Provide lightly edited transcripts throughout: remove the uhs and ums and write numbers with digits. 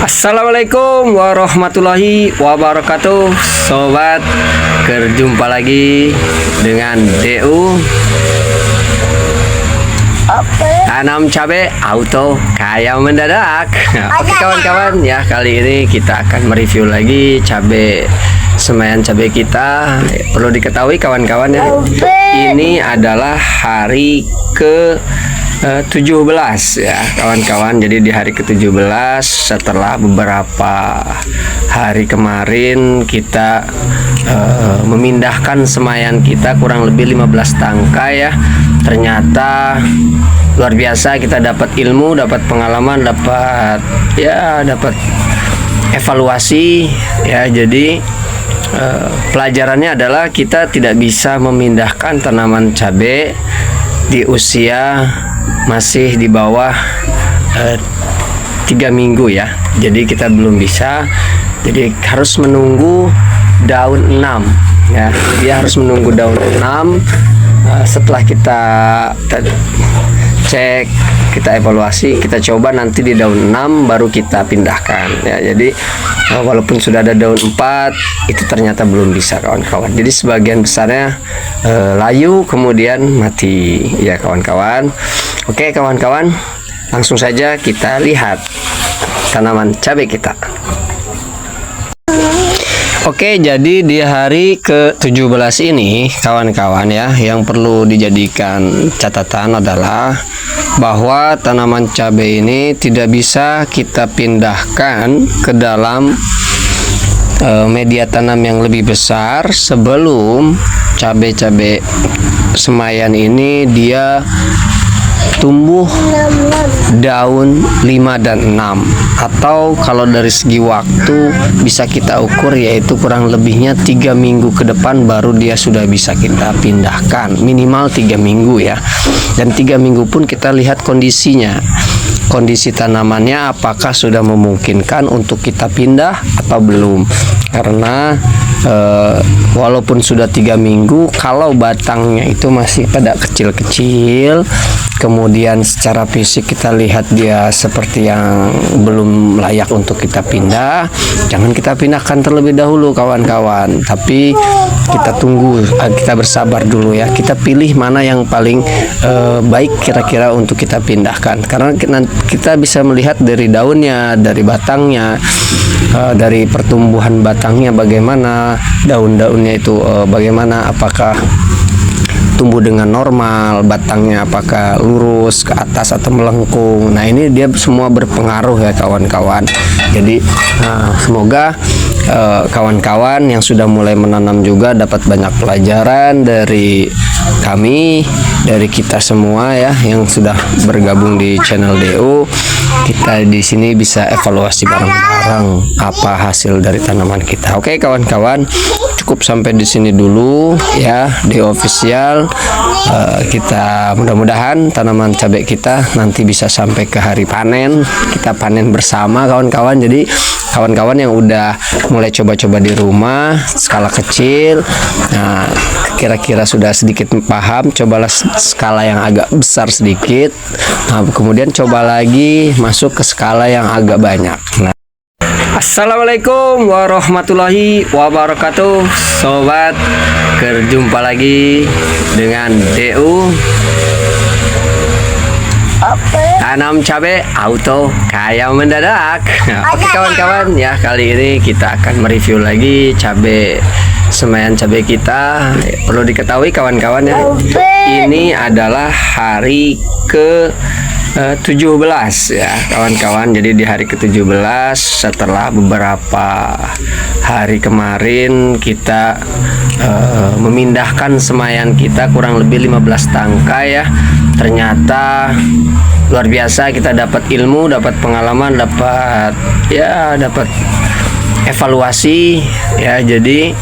Assalamualaikum warahmatullahi wabarakatuh. Sobat, berjumpa lagi dengan DU Tanam Cabai Auto Kaya Mendadak. Oke kawan-kawan, ya kali ini kita akan mereview lagi cabai semaian cabai kita. Perlu diketahui kawan-kawan ya, ini adalah hari ke 17 ya kawan-kawan. Jadi di hari ke-17 setelah beberapa hari kemarin kita memindahkan semaian kita kurang lebih 15 tangkai ya. Ternyata luar biasa, kita dapat ilmu, dapat pengalaman, dapat evaluasi ya. Jadi pelajarannya adalah kita tidak bisa memindahkan tanaman cabai di usia masih di bawah 3 minggu ya. Jadi kita belum bisa, jadi harus menunggu daun 6 ya. Dia harus menunggu daun 6. Setelah kita cek, kita evaluasi, kita coba nanti di daun 6 baru kita pindahkan ya. Jadi walaupun sudah ada daun 4 itu ternyata belum bisa kawan-kawan. Jadi sebagian besarnya layu kemudian mati ya kawan-kawan. Oke kawan-kawan, langsung saja kita lihat tanaman cabai kita. Oke, jadi di hari ke-17 ini kawan-kawan ya, yang perlu dijadikan catatan adalah bahwa tanaman cabai ini tidak bisa kita pindahkan ke dalam media tanam yang lebih besar sebelum cabai-cabai semaian ini dia tumbuh daun 5 dan 6, atau kalau dari segi waktu bisa kita ukur yaitu kurang lebihnya 3 minggu ke depan baru dia sudah bisa kita pindahkan, minimal 3 minggu ya. Dan 3 minggu pun kita lihat kondisinya, kondisi tanamannya apakah sudah memungkinkan untuk kita pindah atau belum. Karena walaupun sudah 3 minggu, kalau batangnya itu masih pada kecil-kecil, kemudian secara fisik kita lihat dia seperti yang belum layak untuk kita pindah, jangan kita pindahkan terlebih dahulu kawan-kawan. Tapi kita tunggu, kita bersabar dulu ya. Kita pilih mana yang paling baik kira-kira untuk kita pindahkan, karena kita bisa melihat dari daunnya, dari batangnya, dari pertumbuhan batangnya bagaimana, daun-daunnya itu bagaimana, apakah tumbuh dengan normal, batangnya apakah lurus ke atas atau melengkung. Nah ini dia semua berpengaruh ya kawan-kawan. Jadi semoga kawan-kawan yang sudah mulai menanam juga dapat banyak pelajaran dari kami, dari kita semua ya yang sudah bergabung di channel DU. Kita di sini bisa evaluasi bareng-bareng apa hasil dari tanaman kita. Oke kawan-kawan, cukup sampai di sini dulu ya di official. Kita mudah-mudahan tanaman cabai kita nanti bisa sampai ke hari panen, kita panen bersama kawan-kawan. Jadi kawan-kawan yang udah mulai coba-coba di rumah skala kecil, nah kira-kira sudah sedikit paham, cobalah skala yang agak besar sedikit, nah kemudian coba lagi masuk ke skala yang agak banyak. Nah, Assalamualaikum warahmatullahi wabarakatuh. Sobat, berjumpa lagi dengan DU Tanam Cabai Auto Kaya Mendadak. Oke kawan-kawan, ya kali ini kita akan mereview lagi cabai semaian cabai kita. Perlu diketahui kawan-kawan ya, ini adalah hari ke 17 ya kawan-kawan. Jadi di hari ke-17 setelah beberapa hari kemarin kita memindahkan semaian kita kurang lebih 15 tangkai ya. Ternyata luar biasa, kita dapat ilmu, dapat pengalaman, dapat evaluasi ya. Jadi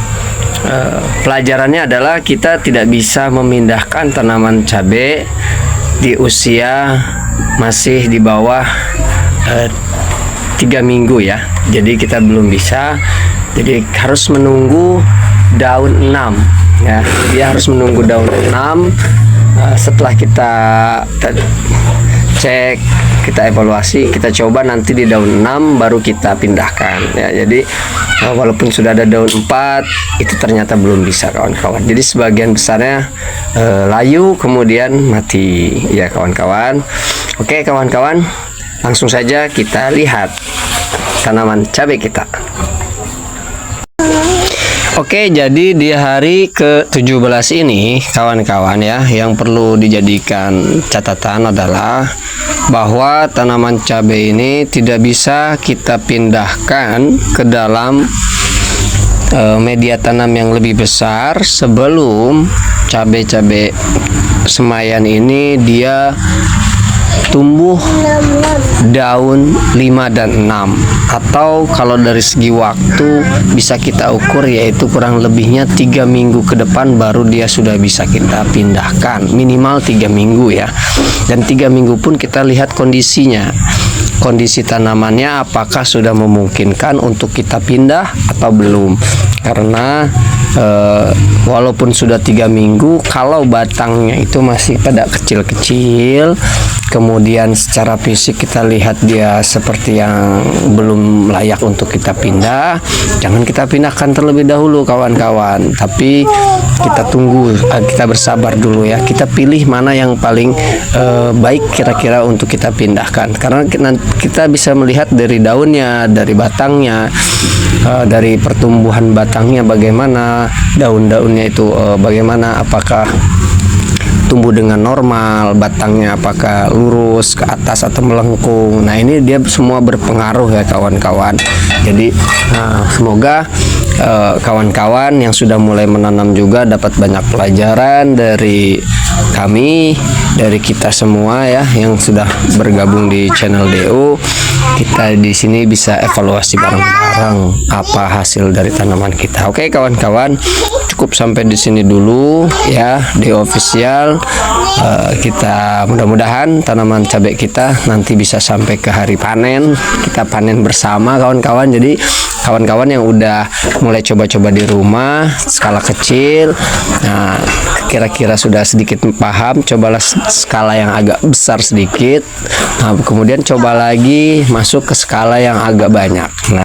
pelajarannya adalah kita tidak bisa memindahkan tanaman cabai di usia masih di bawah 3 minggu ya. Jadi kita belum bisa, jadi harus menunggu daun 6 ya. Dia harus menunggu daun 6. Setelah kita cek, kita evaluasi, kita coba nanti di daun 6 baru kita pindahkan ya. Jadi walaupun sudah ada daun 4 itu ternyata belum bisa kawan-kawan. Jadi sebagian besarnya layu kemudian mati ya kawan-kawan. Oke kawan-kawan, langsung saja kita lihat tanaman cabai kita. Oke, jadi di hari ke-17 ini kawan-kawan ya, yang perlu dijadikan catatan adalah bahwa tanaman cabai ini tidak bisa kita pindahkan ke dalam media tanam yang lebih besar sebelum cabai-cabai semayan ini dia tumbuh daun 5 dan 6, atau kalau dari segi waktu bisa kita ukur yaitu kurang lebihnya 3 minggu ke depan baru dia sudah bisa kita pindahkan, minimal 3 minggu ya. Dan 3 minggu pun kita lihat kondisinya, kondisi tanamannya apakah sudah memungkinkan untuk kita pindah atau belum. Karena walaupun sudah 3 minggu, kalau batangnya itu masih pada kecil-kecil, kemudian secara fisik kita lihat dia seperti yang belum layak untuk kita pindah, jangan kita pindahkan terlebih dahulu kawan-kawan. Tapi kita tunggu, kita bersabar dulu ya, kita pilih mana yang paling baik kira-kira untuk kita pindahkan. Karena kita bisa melihat dari daunnya, dari batangnya, dari pertumbuhan batangnya bagaimana, daun-daunnya itu bagaimana, apakah tumbuh dengan normal, batangnya apakah lurus ke atas atau melengkung. Nah ini dia semua berpengaruh ya kawan-kawan. Jadi semoga kawan-kawan yang sudah mulai menanam juga dapat banyak pelajaran dari kami, dari kita semua ya yang sudah bergabung di channel DO. Kita di sini bisa evaluasi bareng-bareng apa hasil dari tanaman kita. Oke kawan-kawan, cukup sampai di sini dulu ya di official. Kita mudah-mudahan tanaman cabai kita nanti bisa sampai ke hari panen, kita panen bersama kawan-kawan. Jadi kawan-kawan yang udah mulai coba-coba di rumah skala kecil, nah kira-kira sudah sedikit paham, cobalah skala yang agak besar sedikit, nah kemudian coba lagi masuk ke skala yang agak banyak. Nah